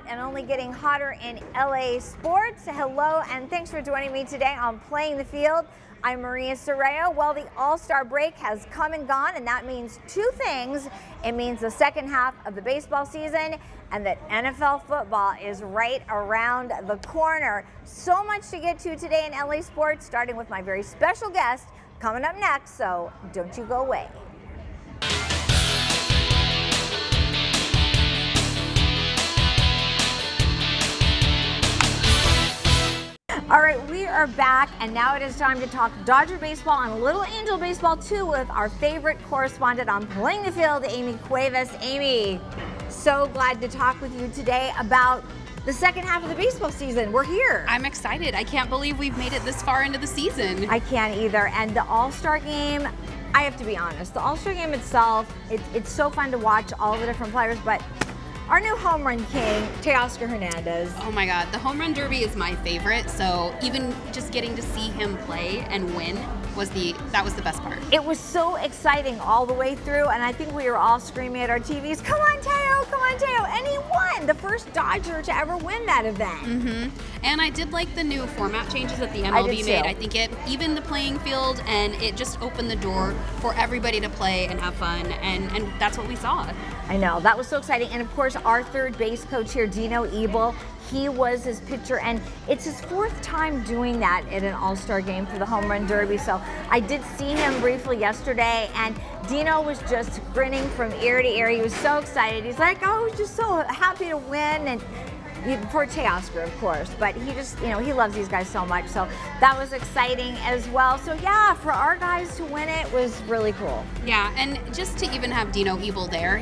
hot and only getting hotter in LA sports. Hello, and thanks for joining me today on Playing the Field. I'm Maria Serrao. Well, the All-Star break has come and gone, and that means two things. It means the second half of the baseball season and that NFL football is right around the corner. So much to get to today in LA sports, starting with my very special guest coming up next, so don't you go away. All right, we are back, and now it is time to talk Dodger baseball and Little Angel baseball too with our favorite correspondent on Playing the Field, Amie Cuevas. Amie, so glad to talk with you today about the second half of the baseball season. We're here. I'm excited. I can't believe we've made it this far into the season. I can't either. And the All-Star game, I have to be honest, the All-Star game itself, it's so fun to watch all the different players, but our new home run king, Teoscar Hernandez. Oh my God, the home run derby is my favorite. So even just getting to see him play and win was the best part. It was so exciting all the way through, and I think we were all screaming at our TVs, "Come on, Teo! Come on, Teo!" And he won, the first Dodger to ever win that event. And I did like the new format changes that the MLB made. I think it evened the playing field, and it just opened the door for everybody to play and have fun, and that's what we saw. I know, that was so exciting. And of course, our third base coach here, Dino Ebel, he was his pitcher, and it's his fourth time doing that at an All-Star game for the Home Run Derby. So I did see him briefly yesterday, and Dino was just grinning from ear to ear. He was so excited. He's like, "Oh, I was just so happy to win." And for Teoscar, of course, but he just, he loves these guys so much. So that was exciting as well. So yeah, for our guys to win it was really cool. Yeah, and just to even have Dino Ebel there,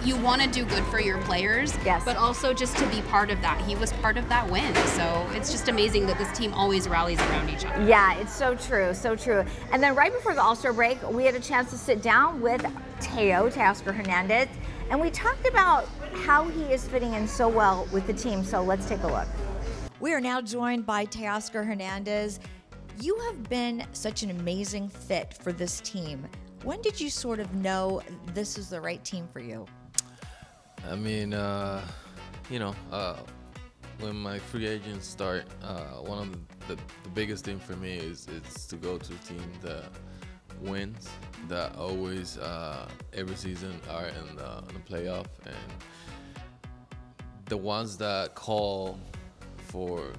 you want to do good for your players, yes, but also just to be part of that. He was part of that win. So it's just amazing that this team always rallies around each other. Yeah, it's so true, so true. And then right before the All-Star break, we had a chance to sit down with Teoscar Hernandez, and we talked about how he is fitting in so well with the team. So let's take a look. We are now joined by Teoscar Hernandez. You have been such an amazing fit for this team. When did you sort of know this is the right team for you? I mean, when my free agents start, one of the biggest thing for me is to go to a team that wins, that always every season are in the playoff, and the ones that call for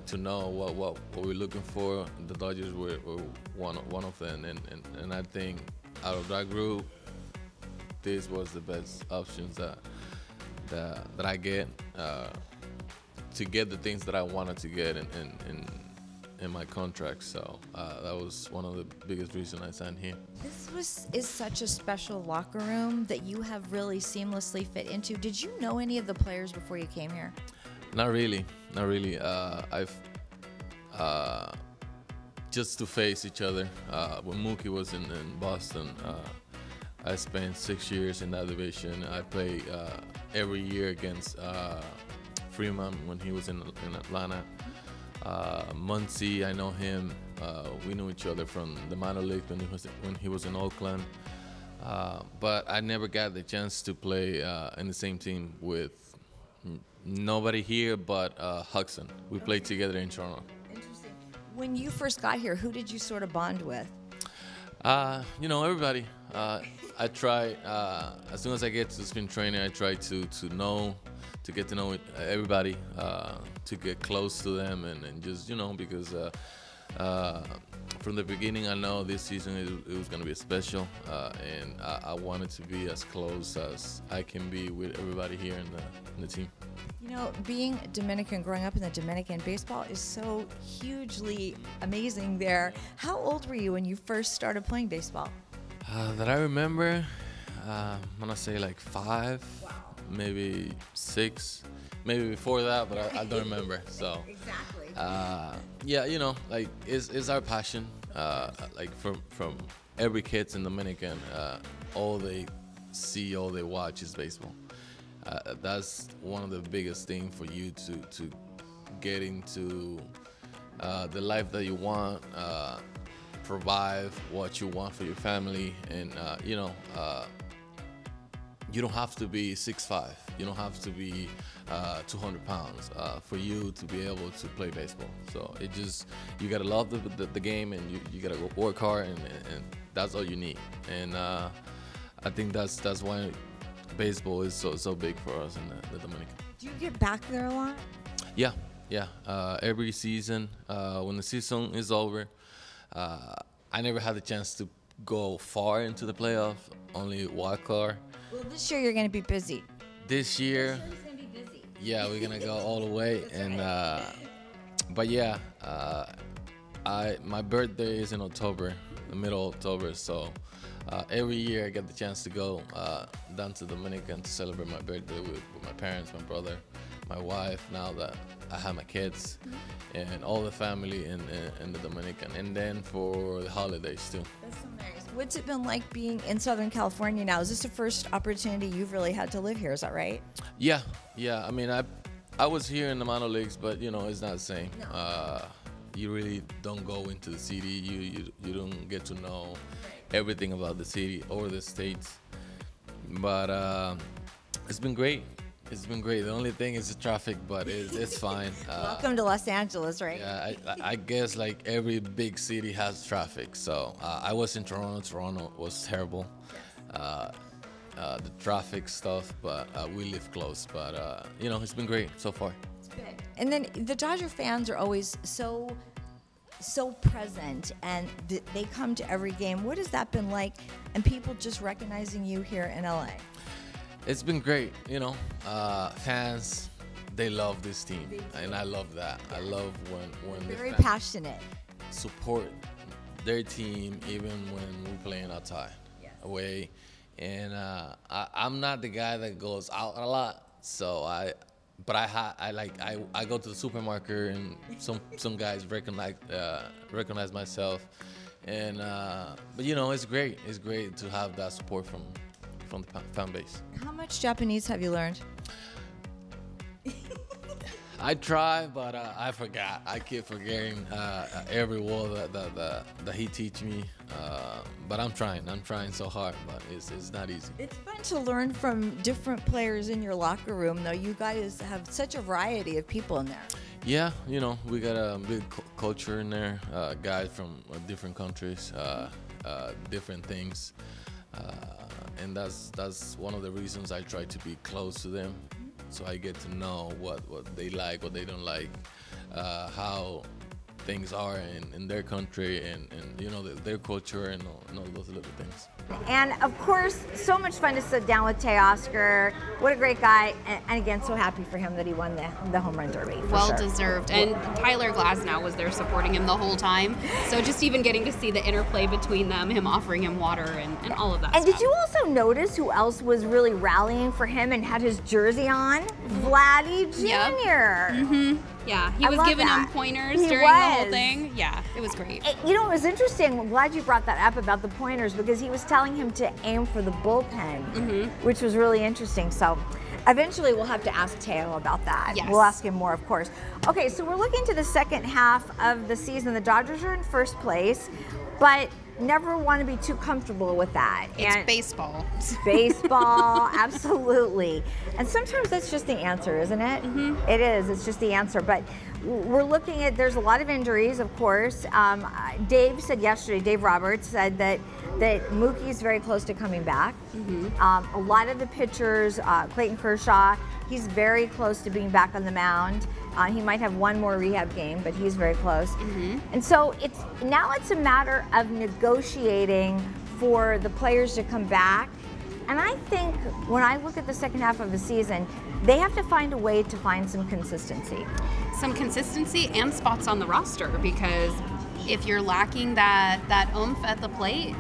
to know what we're looking for. The Dodgers were one of them, and I think out of that group, this was the best options that I get to get the things that I wanted to get in my contract. So that was one of the biggest reasons I signed here. This is such a special locker room that you have really seamlessly fit into. Did you know any of the players before you came here? Not really. I've just to face each other. When Mookie was in Boston, I spent 6 years in that division. I played every year against Freeman when he was in Atlanta. Muncy, I know him. We knew each other from the minor league when he was in Oakland. But I never got the chance to play in the same team with nobody here but Huxon. We played together in Toronto. Interesting. When you first got here, who did you sort of bond with? Everybody. I try, as soon as I get to spring training, I try to get to know everybody, to get close to them, and just, because from the beginning I know this season it was going to be special, and I wanted to be as close as I can be with everybody here in the team. Being Dominican, growing up in the Dominican, baseball is so hugely amazing there. How old were you when you first started playing baseball? That I remember, I'm gonna say like 5, wow, maybe 6, maybe before that, but I don't remember. So exactly. Yeah, it's our passion. From every kid in Dominican, all they see, all they watch is baseball. That's one of the biggest things for you to get into the life that you want, provide what you want for your family, and you don't have to be 6'5". You don't have to be 200 pounds for you to be able to play baseball. So it just, you gotta love the game, and you gotta go work hard, and that's all you need. And I think that's why baseball is so big for us in the Dominican. Do you get back there a lot? Yeah. Every season, when the season is over, I never had the chance to go far into the playoff, only wild card. Well, this year you're going to be busy. This year, It's gonna be busy. yeah, we're gonna go all the way, and but yeah, my birthday is in October, the middle of October, so every year I get the chance to go down to Dominican to celebrate my birthday with my parents, my brother, my wife. Now that I have my kids, and all the family in the Dominican, and then for the holidays too. That's so nice. What's it been like being in Southern California now? Is this the first opportunity you've really had to live here? Is that right? Yeah. I mean, I was here in the minor leagues, but it's not the same. No. You really don't go into the city. You don't get to know everything about the city or the states. But it's been great. It's been great. The only thing is the traffic, but it's fine. Welcome to Los Angeles, right? Yeah, I guess like every big city has traffic. So I was in Toronto. Toronto was terrible. The traffic stuff, but we live close. But it's been great so far. Good. And then the Dodger fans are always so present, and they come to every game. What has that been like? And people just recognizing you here in LA? It's been great, fans, they love this team, and I love that. I love when the Very fans passionate. support their team even when we're playing outside, away. And I'm not the guy that goes out a lot, so I go to the supermarket, and some guys recognize myself, and but it's great. It's great to have that support from the fan base. How much Japanese have you learned? I try, but I forgot. I keep forgetting every word that he teach me. But I'm trying. I'm trying so hard, but it's not easy. It's fun to learn from different players in your locker room, though. You guys have such a variety of people in there. Yeah, we got a big culture in there. Guys from different countries, different things. And that's one of the reasons I try to be close to them, so I get to know what they like, what they don't like, how things are in their country, and their culture, and all those little things. And of course, so much fun to sit down with Teoscar. What a great guy, and again, so happy for him that he won the home run derby. Well deserved. And Tyler Glasnow was there supporting him the whole time. So just even getting to see the interplay between them, him offering him water, and all of that And stuff. did you also notice who else was really rallying for him and had his jersey on? Vladdy Jr. Yep. Yeah, he I was love giving that. him pointers He during the whole was. thing. Yeah, it was great. It was interesting. I'm glad you brought that up about the pointers, because he was telling him to aim for the bullpen, which was really interesting. So eventually we'll have to ask Teo about that. Yes. We'll ask him more, of course. Okay, so we're looking to the second half of the season. The Dodgers are in first place, but never want to be too comfortable with that. It's And baseball. baseball, absolutely. And sometimes that's just the answer, isn't it? It is. It's just the answer. But we're looking at, there's a lot of injuries, of course. Dave said yesterday, Dave Roberts said that Mookie's very close to coming back. A lot of the pitchers, Clayton Kershaw, he's very close to being back on the mound. He might have one more rehab game, but he's very close. And so it's a matter of negotiating for the players to come back. And I think when I look at the second half of the season, they have to find a way to find some consistency. Some consistency and spots on the roster, because if you're lacking that oomph at the plate,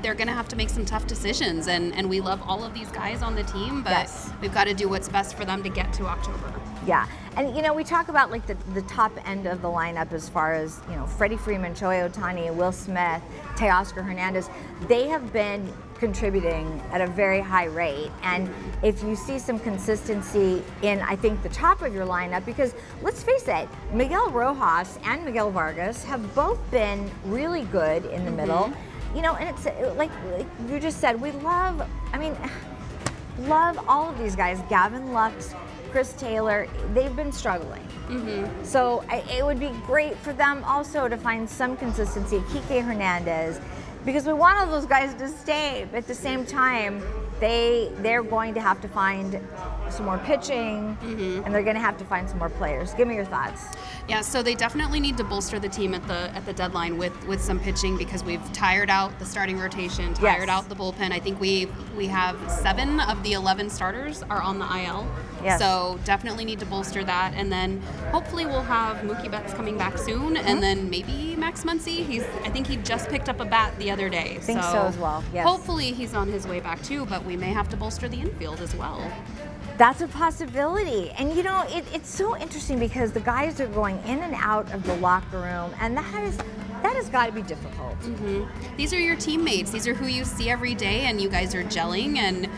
they're going to have to make some tough decisions. And we love all of these guys on the team, but we've got to do what's best for them to get to October. Yeah, and we talk about like the top end of the lineup as far as Freddie Freeman, Shohei Ohtani, Will Smith, Teoscar, Hernandez. They have been contributing at a very high rate, and if you see some consistency in, I think, the top of your lineup, because let's face it, Miguel Rojas and Miguel Vargas have both been really good in the middle. And it's like you just said, we love. I mean, love all of these guys. Gavin Lux, Chris Taylor, they've been struggling. So it would be great for them also to find some consistency. Kike Hernandez, because we want all those guys to stay, but at the same time, they're going to have to find some more pitching, and they're going to have to find some more players. Give me your thoughts. Yeah, so they definitely need to bolster the team at the deadline with some pitching, because we've tired out the starting rotation, tired out the bullpen. I think we have 7 of the 11 starters are on the IL. Yes. So definitely need to bolster that, and then hopefully we'll have Mookie Betts coming back soon, and then maybe Max Muncy. I think he just picked up a bat the other day. I think so as well. Yes. Hopefully he's on his way back too, but we may have to bolster the infield as well. That's a possibility. And you know, it's so interesting because the guys are going in and out of the locker room, and that has got to be difficult. These are your teammates. These are who you see every day, and you guys are gelling, and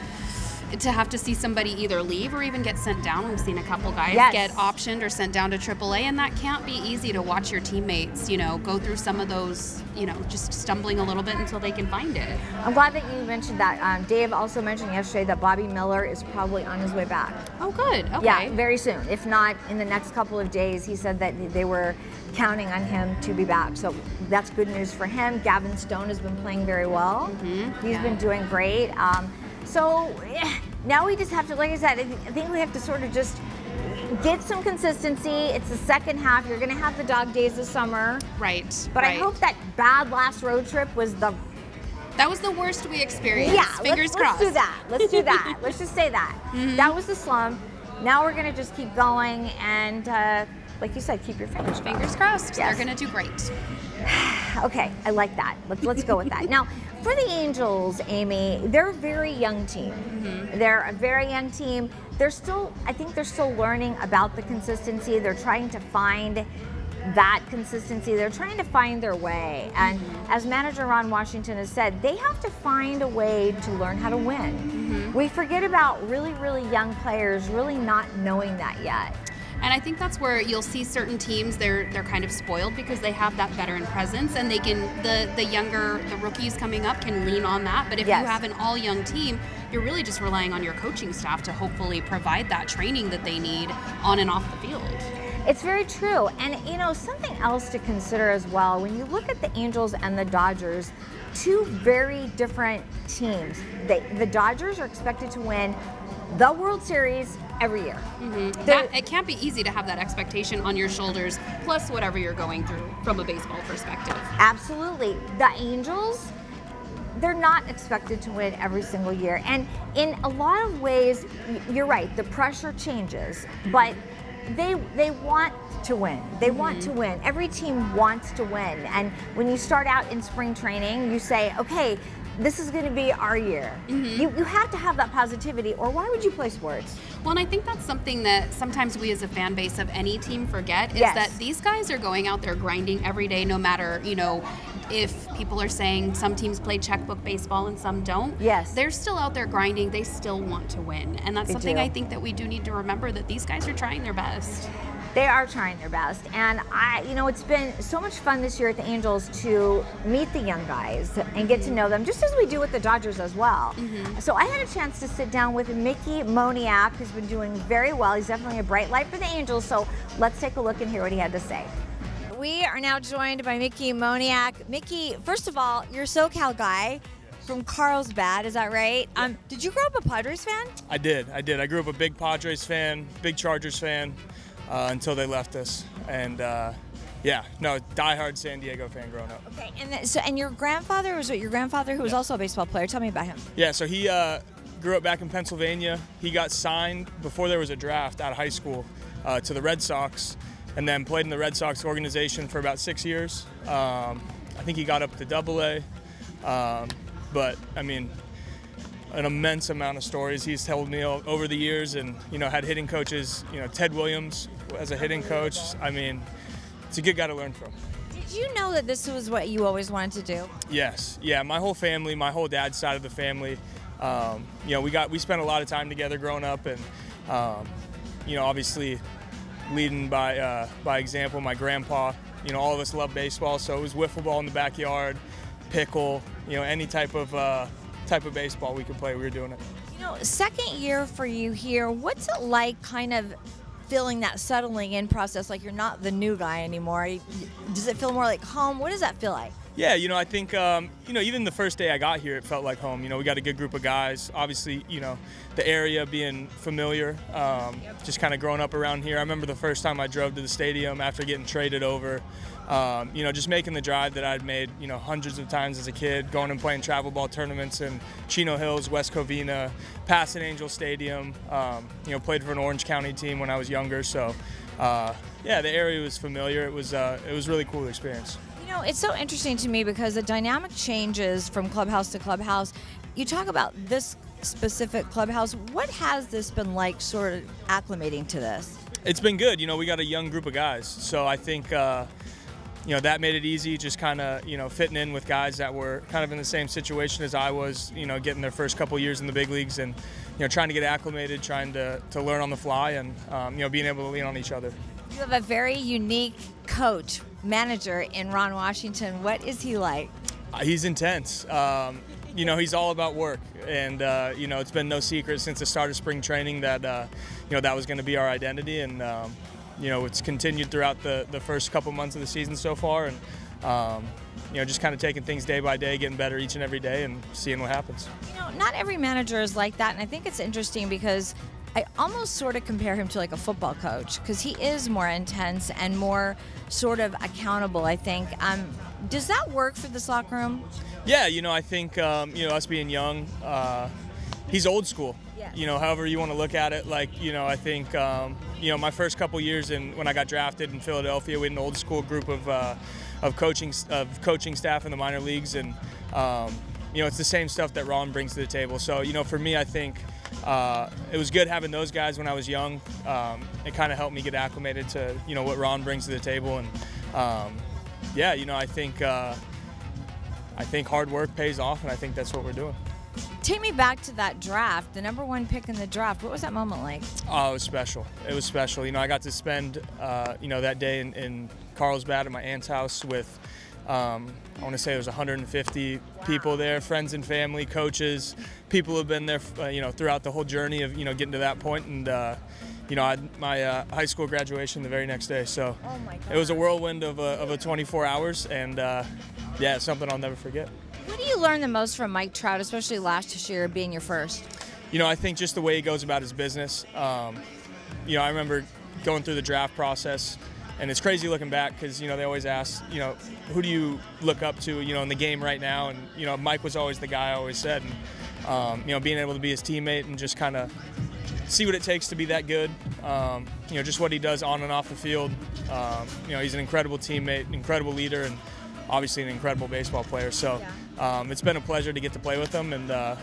to have to see somebody either leave or even get sent down. We've seen a couple guys get optioned or sent down to AAA, and that can't be easy to watch your teammates, go through some of those, just stumbling a little bit until they can find it. I'm glad that you mentioned that. Dave also mentioned yesterday that Bobby Miller is probably on his way back. Oh, good. Okay. Yeah, very soon. If not in the next couple of days. He said that they were counting on him to be back. So that's good news for him. Gavin Stone has been playing very well. He's been doing great. So now we just have to, like I said, I think we have to sort of just get some consistency. It's the second half. You're going to have the dog days this summer. Right. But I hope that bad last road trip was that was the worst we experienced. Yeah, Fingers crossed. Let's do that. Let's do that. Let's just say that. That was the slump. Now we're going to just keep going and, like you said, keep your fingers crossed. Fingers crossed. Yes. They're going to do great. Okay, I like that. Let's go with that. Now, for the Angels, Amy, they're a very young team. They're a very young team. I think they're still learning about the consistency. They're trying to find that consistency. They're trying to find their way. And as manager Ron Washington has said, they have to find a way to learn how to win. We forget about really, really young players really not knowing that yet. And I think that's where you'll see certain teams, they're kind of spoiled because they have that veteran presence, and they can, the rookies coming up can lean on that. But if you have an all young team, you're really just relying on your coaching staff to hopefully provide that training that they need on and off the field. It's very true. And something else to consider as well, when you look at the Angels and the Dodgers, two very different teams. The Dodgers are expected to win the World Series every year. It can't be easy to have that expectation on your shoulders, plus whatever you're going through from a baseball perspective. Absolutely. The Angels, they're not expected to win every single year. And in a lot of ways, you're right, the pressure changes, but they want to win. They want to win. Every team wants to win. And when you start out in spring training, you say, okay, this is going to be our year. You have to have that positivity, or why would you play sports? Well, and I think that's something that sometimes we as a fan base of any team forget, is that these guys are going out there grinding every day, no matter, if people are saying some teams play checkbook baseball and some don't. They're still out there grinding. They still want to win. And that's something I think that we do need to remember, that these guys are trying their best. They are trying their best, and it's been so much fun this year at the Angels to meet the young guys and get to know them, just as we do with the Dodgers as well. So I had a chance to sit down with Mickey Moniak, who's been doing very well. He's definitely a bright light for the Angels, so let's take a look and hear what he had to say. We are now joined by Mickey Moniak. Mickey, first of all, you're a SoCal guy from Carlsbad, is that right? Did you grow up a Padres fan? I did. I grew up a big Padres fan, big Chargers fan. Until they left us, and diehard San Diego fan growing up. Okay, and your grandfather was your grandfather who was also a baseball player. Tell me about him. Yeah, so he grew up back in Pennsylvania. He got signed before there was a draft out of high school to the Red Sox, and then played in the Red Sox organization for about 6 years. I think he got up to AA, but I mean, an immense amount of stories he's told me over the years, and had hitting coaches, Ted Williams as a hitting coach. I mean, it's a good guy to learn from. Did you know that this was what you always wanted to do? Yes, yeah, my whole family, my whole dad's side of the family, we spent a lot of time together growing up, and obviously leading by example. My grandpa, all of us love baseball, so it was wiffle ball in the backyard, pickle, any type of baseball we could play, we were doing it. You know, second year for you here, what's it like kind of feeling that settling in process, like you're not the new guy anymore? Does it feel more like home? What does that feel like? Yeah, you know, I think, you know, even the first day I got here, it felt like home. You know, we got a good group of guys. Obviously, you know, the area being familiar, just kind of growing up around here. I remember the first time I drove to the stadium after getting traded over, you know, just making the drive that I'd made, you know, hundreds of times as a kid, going and playing travel ball tournaments in Chino Hills, West Covina, Passing Angel Stadium, you know, played for an Orange County team when I was younger. So, yeah, the area was familiar. It was really cool experience. You know, it's so interesting to me because the dynamic changes from clubhouse to clubhouse. You talk about this specific clubhouse. What has this been like sort of acclimating to this? It's been good. You know, we got a young group of guys. So I think, you know, that made it easy, just kind of, you know, fitting in with guys that were kind of in the same situation as I was, you know, getting their first couple years in the big leagues and, you know, trying to get acclimated, trying to learn on the fly and, you know, being able to lean on each other. You have a very unique coach, manager in Ron Washington. What is he like? He's intense. You know, he's all about work. And, you know, it's been no secret since the start of spring training that, you know, that was going to be our identity. And, you know, it's continued throughout the first couple months of the season so far. And, you know, just kind of taking things day by day, getting better each and every day and seeing what happens. You know, not every manager is like that. And I think it's interesting because I almost sort of compare him to like a football coach because he is more intense and more sort of accountable, I think. Does that work for this locker room? Yeah, you know, I think, you know, us being young, he's old school. Yeah. You know, however you want to look at it. Like, you know, I think, you know, my first couple years when I got drafted in Philadelphia, we had an old school group of coaching staff in the minor leagues. And, you know, it's the same stuff that Ron brings to the table. So, you know, for me, I think it was good having those guys when I was young. It kind of helped me get acclimated to, you know, what Ron brings to the table. And, yeah, you know, I think hard work pays off, and I think that's what we're doing. Take me back to that draft, the #1 pick in the draft. What was that moment like? Oh, it was special. It was special. You know, I got to spend, you know, that day in Carlsbad at my aunt's house with, I want to say there was 150 people there, friends and family, coaches, people who have been there, you know, throughout the whole journey of, you know, getting to that point. And, you know, I had my high school graduation the very next day. So it was a whirlwind of a 24 hours. And, yeah, it's something I'll never forget. What do you learn the most from Mike Trout, especially last year being your first? You know, I think just the way he goes about his business. You know, I remember going through the draft process. And it's crazy looking back because, you know, they always ask, you know, who do you look up to, you know, in the game right now? And, you know, Mike was always the guy I always said. And, you know, being able to be his teammate and just kind of see what it takes to be that good. You know, just what he does on and off the field. You know, he's an incredible teammate, incredible leader, and obviously an incredible baseball player. So it's been a pleasure to get to play with him and,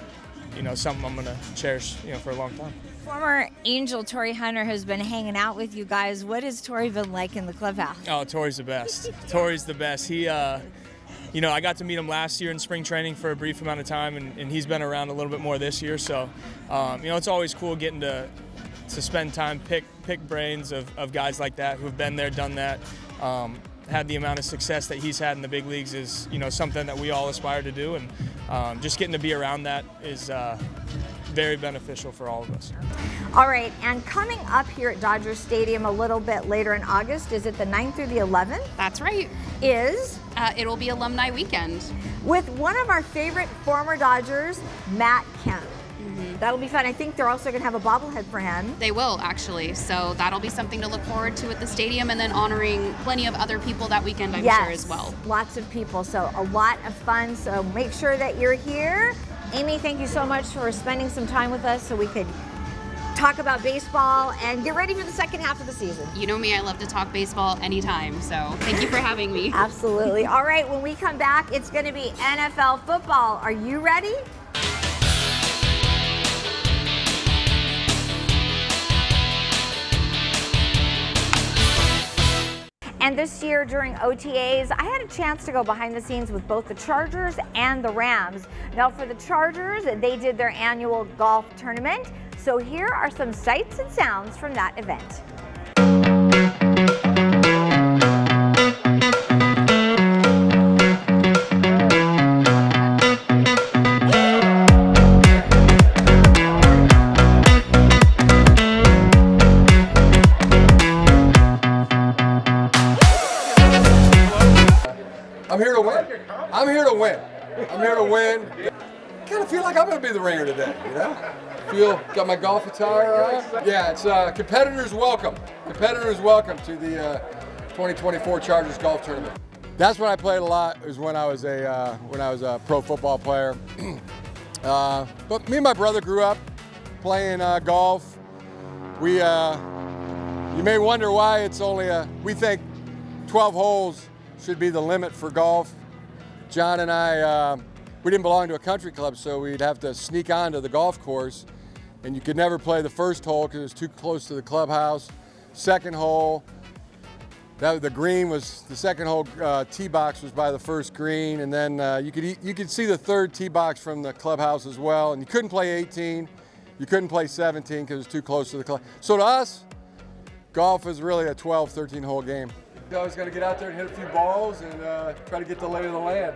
you know, something I'm going to cherish, you know, for a long time. Former Angel Torrey Hunter has been hanging out with you guys. What has Torrey been like in the clubhouse? Oh, Torrey's the best. Torrey's the best. He, you know, I got to meet him last year in spring training for a brief amount of time, and he's been around a little bit more this year. So, you know, it's always cool getting to spend time, pick brains of guys like that who've been there, done that. Had the amount of success that he's had in the big leagues is, you know, something that we all aspire to do, and just getting to be around that is very beneficial for all of us. All right, and coming up here at Dodger Stadium a little bit later in August, is it the 9th through the 11th? That's right. Is? It'll be Alumni Weekend. With one of our favorite former Dodgers, Matt Kemp. That'll be fun. I think they're also going to have a bobblehead for him. They will, actually. So that'll be something to look forward to at the stadium, and then honoring plenty of other people that weekend, I'm sure, as well. Lots of people. So a lot of fun. So make sure that you're here. Amy, thank you so much for spending some time with us so we could talk about baseball and get ready for the second half of the season. You know me, I love to talk baseball anytime, so thank you for having me. Absolutely. All right, when we come back, it's going to be NFL football. Are you ready? And this year during OTAs, I had a chance to go behind the scenes with both the Chargers and the Rams. Now for the Chargers, they did their annual golf tournament. So here are some sights and sounds from that event. I'm here to win. I'm here to win. I'm here to win. Kind of feel like I'm going to be the ringer today, you know? Got my golf attire on. Yeah, it's competitors welcome. Competitors welcome to the 2024 Chargers Golf Tournament. That's when I played a lot. It was when I was a pro football player. But me and my brother grew up playing golf. You may wonder why it's only we think 12 holes should be the limit for golf. John and I, we didn't belong to a country club, so we'd have to sneak onto the golf course, and you could never play the first hole because it was too close to the clubhouse. Second hole, the green was, the second hole tee box was by the first green, and then you could see the third tee box from the clubhouse as well, and you couldn't play 18, you couldn't play 17 because it was too close to the club. So to us, golf is really a 12, 13 hole game. I was going to get out there and hit a few balls and try to get the lay of the land.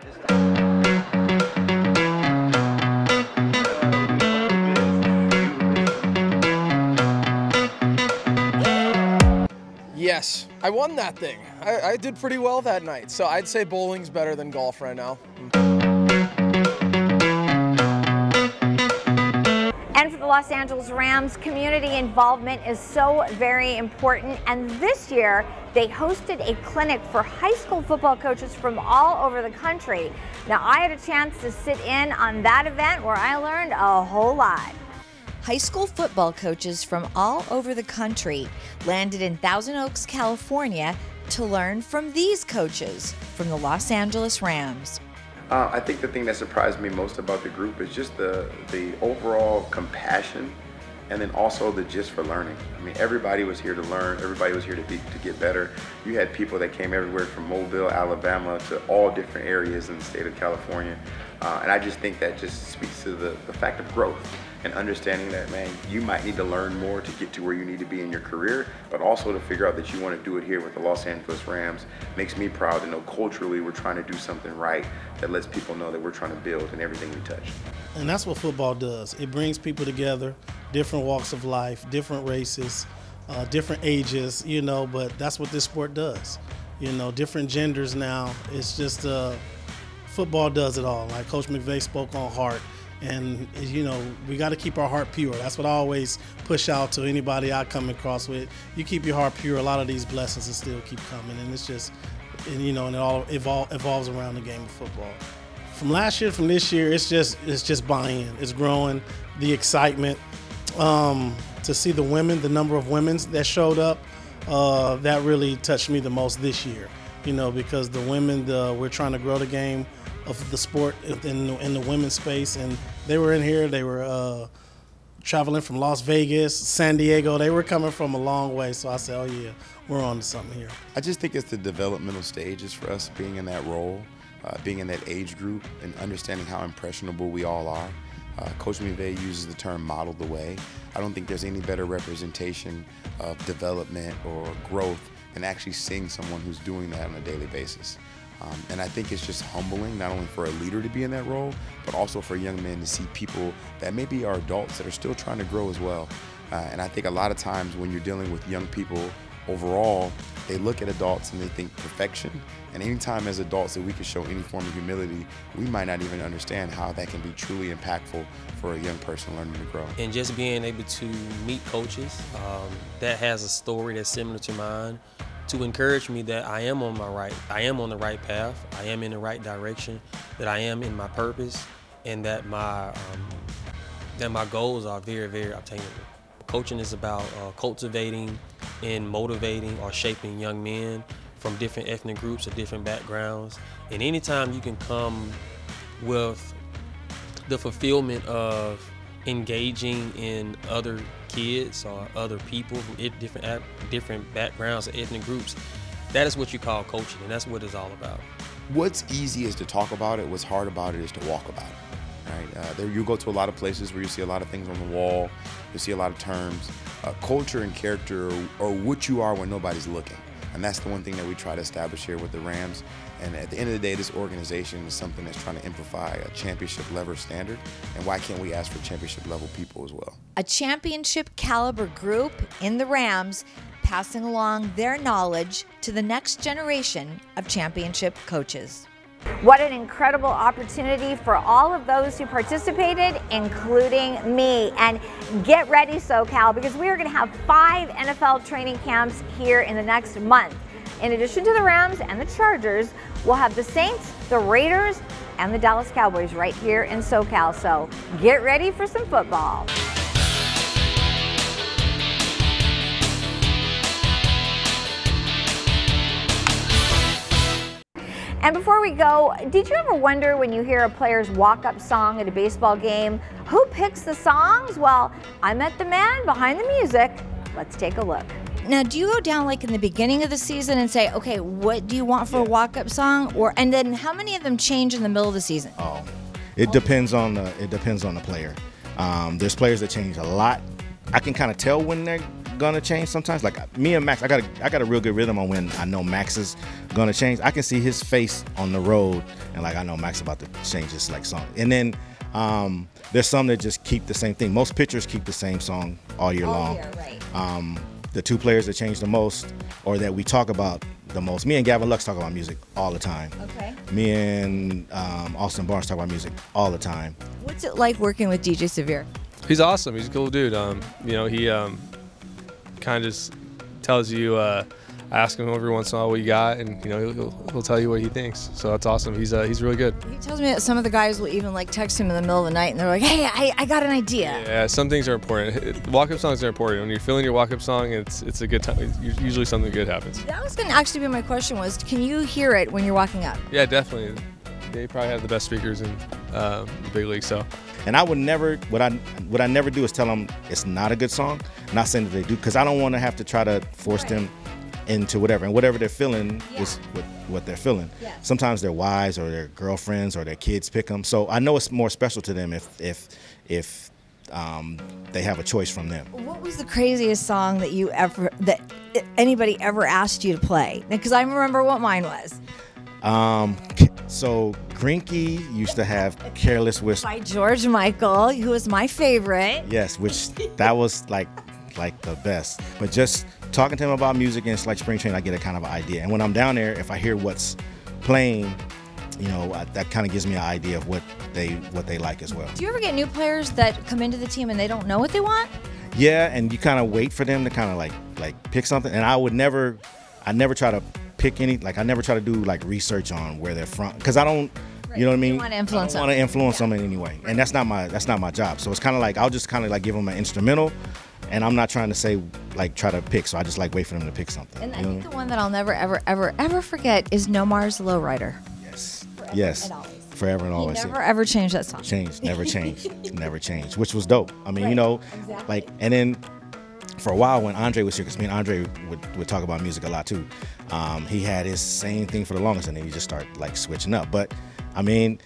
Yes, I won that thing. I did pretty well that night, so I'd say bowling's better than golf right now. And for the Los Angeles Rams, community involvement is so very important. And this year, they hosted a clinic for high school football coaches from all over the country. Now, I had a chance to sit in on that event where I learned a whole lot. High school football coaches from all over the country landed in Thousand Oaks, California to learn from these coaches from the Los Angeles Rams. I think the thing that surprised me most about the group is just the overall compassion, and then also the gist for learning. I mean, everybody was here to learn. Everybody was here to get better. You had people that came everywhere from Mobile, Alabama, to all different areas in the state of California. And I just think that just speaks to the fact of growth and understanding that, man, you might need to learn more to get to where you need to be in your career, but also to figure out that you want to do it here with the Los Angeles Rams. Makes me proud to know culturally we're trying to do something right that lets people know that we're trying to build in everything we touch. And that's what football does. It brings people together, different walks of life, different races, different ages, you know, but that's what this sport does. You know, different genders now. It's just football does it all. Like Coach McVay spoke on heart. And, you know, we got to keep our heart pure. That's what I always push out to anybody I come across with. You keep your heart pure, a lot of these blessings will still keep coming. And it's just, you know, and it all evolves around the game of football. From last year, from this year, it's just buy-in. It's growing, the excitement. To see the women, the number of women that showed up, that really touched me the most this year. You know, because the women, we're trying to grow the game of the sport in the women's space, and they were in here. They were traveling from Las Vegas, San Diego. They were coming from a long way, so I said, oh yeah, we're on to something here. I just think it's the developmental stages for us being in that role, being in that age group, and understanding how impressionable we all are. Coach McVay uses the term model the way. I don't think there's any better representation of development or growth than actually seeing someone who's doing that on a daily basis. And I think it's just humbling, not only for a leader to be in that role, but also for young men to see people that maybe are adults that are still trying to grow as well. And I think a lot of times when you're dealing with young people overall, they look at adults and they think perfection. And anytime as adults that we can show any form of humility, we might not even understand how that can be truly impactful for a young person learning to grow. And just being able to meet coaches that has a story that's similar to mine, to encourage me that I am on the right path, I am in the right direction, that I am in my purpose, and that my goals are very, very obtainable. Coaching is about cultivating and motivating or shaping young men from different ethnic groups or different backgrounds. And anytime you can come with the fulfillment of engaging in other kids or other people from different backgrounds or ethnic groups, that is what you call coaching, and that's what it's all about. What's easy is to talk about it. What's hard about it is to walk about it. Right? You go to a lot of places where you see a lot of things on the wall. You see a lot of terms. Culture and character are what you are when nobody's looking. And that's the one thing that we try to establish here with the Rams. And at the end of the day, this organization is something that's trying to amplify a championship level standard. And why can't we ask for championship level people as well? A championship caliber group in the Rams passing along their knowledge to the next generation of championship coaches. What an incredible opportunity for all of those who participated, including me. And get ready, SoCal, because we are going to have 5 NFL training camps here in the next month. In addition to the Rams and the Chargers, we'll have the Saints, the Raiders, and the Dallas Cowboys right here in SoCal. So get ready for some football. And before we go, did you ever wonder when you hear a player's walk-up song at a baseball game, who picks the songs? Well, I met the man behind the music. Let's take a look. Now, do you go down like in the beginning of the season and say, okay, what do you want for a walk-up song? And then how many of them change in the middle of the season? Oh, it depends on the player. There's players that change a lot. I can kind of tell when they're gonna change sometimes. Like me and Max, I got a real good rhythm on when I know Max is gonna change. I can see his face on the road, and like I know Max about to change this like song. And then there's some that just keep the same thing. Most pitchers keep the same song all year long. Right. The 2 players that change the most, or that we talk about the most, me and Gavin Lux talk about music all the time. Okay. Me and Austin Barnes talk about music all the time. What's it like working with DJ Severe? He's awesome. He's a cool dude. You know, he kind of just tells you, ask him every once in a while what you got, and you know he'll tell you what he thinks. So that's awesome. He's really good. He tells me that some of the guys will even like text him in the middle of the night, and they're like, "Hey, I got an idea." Yeah, some things are important. Walk-up songs are important. When you're feeling your walk-up song, it's a good time. Usually something good happens. That was going to actually be my question: was can you hear it when you're walking up? Yeah, definitely. They probably have the best speakers in the big league. So. And I would never, what I never do is tell them it's not a good song. I'm not saying that they do, because I don't want to have to try to force them into whatever. And whatever they're feeling is what they're feeling. Yeah. Sometimes their wives or their girlfriends or their kids pick them. So I know it's more special to them if they have a choice from them. What was the craziest song that anybody ever asked you to play? Because I remember what mine was. So Grinky used to have Careless Whisper by George Michael, who was my favorite. Yes, which that was like the best. But just talking to him about music and it's like spring training, I get a kind of an idea. And when I'm down there, if I hear what's playing, you know, that kind of gives me an idea of what they like as well. Do you ever get new players that come into the team and they don't know what they want? Yeah, and you kind of wait for them to kind of like pick something. And I never try to pick any, like I never try to do like research on where they're from, because I don't. You know what I mean? You want to influence them. I want to influence them in any way, and that's not my job. So it's kind of like I'll just kind of like give them an instrumental, and I'm not trying to say like try to pick. So I just like wait for them to pick something. And I think the one that I'll never ever forget is Nomar's Lowrider. Yes. Forever and always. Never ever change that song. Never changed, which was dope. I mean, you know, like, and then for a while when Andre was here, because me and Andre would talk about music a lot too. He had his same thing for the longest, and then he just started like switching up. But I mean,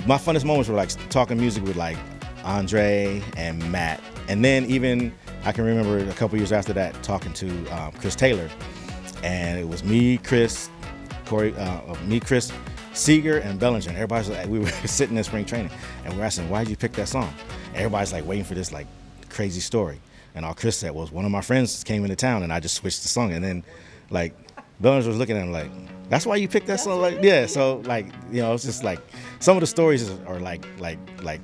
my funnest moments were like talking music with like Andre and Matt. And then even I can remember a couple years after that talking to Chris Taylor. And it was me, Chris, Seager, and Bellinger. Everybody's like, we were sitting in spring training and we're asking, why did you pick that song? Everybody's like waiting for this like crazy story. And all Chris said was, one of my friends came into town and I just switched the song. And then like Bellinger was looking at him like, that's why you picked that song? Like, yeah, so like, you know, it's just like some of the stories are like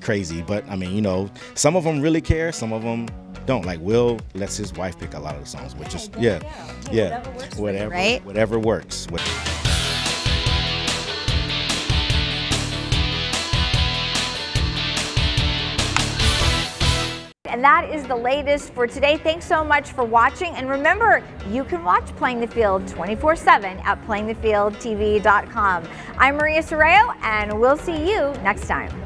crazy, but I mean, you know, some of them really care, some of them don't. Like Will lets his wife pick a lot of the songs, which is whatever works. And that is the latest for today. Thanks so much for watching. And remember, you can watch Playing the Field 24/7 at playingthefieldtv.com. I'm Maria Serrao, and we'll see you next time.